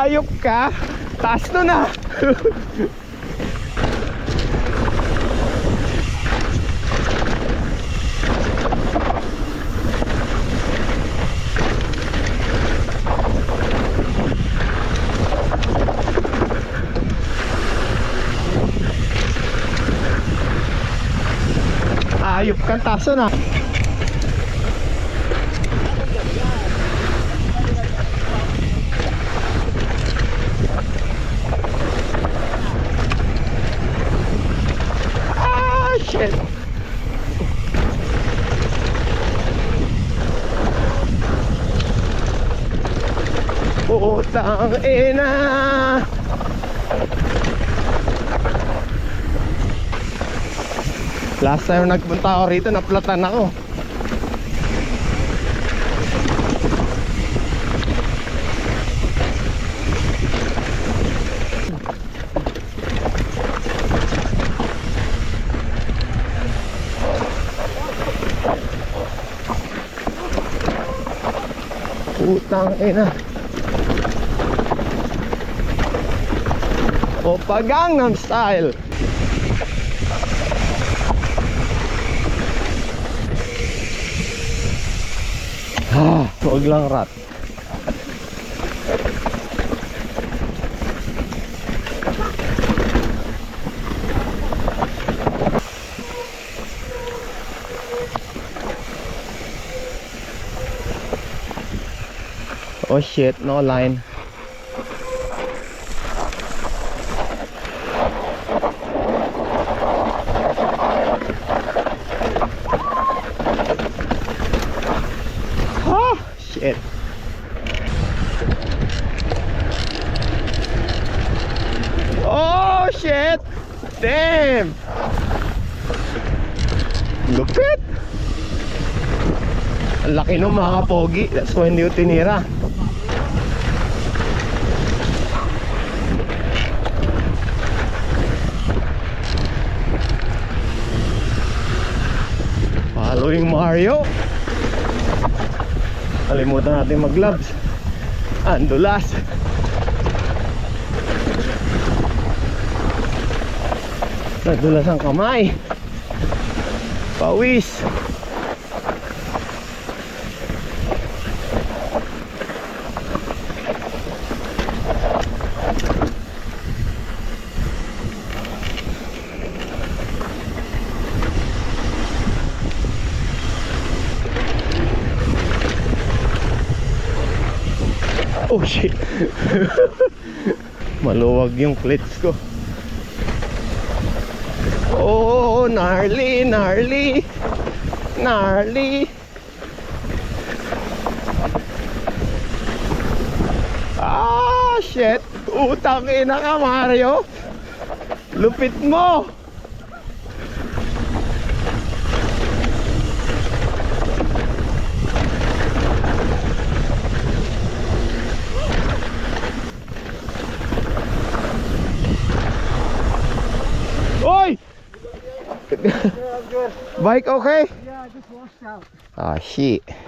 Hayop ka. Taas to na. Hayop ka, taas to na. Shit. Putang ina. Last time nagpunta ako rito, naplatan ako. Putang ina. Oppa Gangnam Style. Huwag lang rat. Oh shit, no line. Ah, shit. Oh shit. Damn. Lupit. Ang laki ng mga pogi. That's why hindi ko tinira. Following Mario. Kalimutan natin mag-gloves. Andulas. Nadulas ang kamay. Pawis. Oh shit. Maluwag yung plates ko. Oh, gnarly, gnarly, gnarly. Ah, shit. Utang ina ka, Mario. Lupit mo. Oy! Bike okay? Yeah, I just washed out. Ah, shit.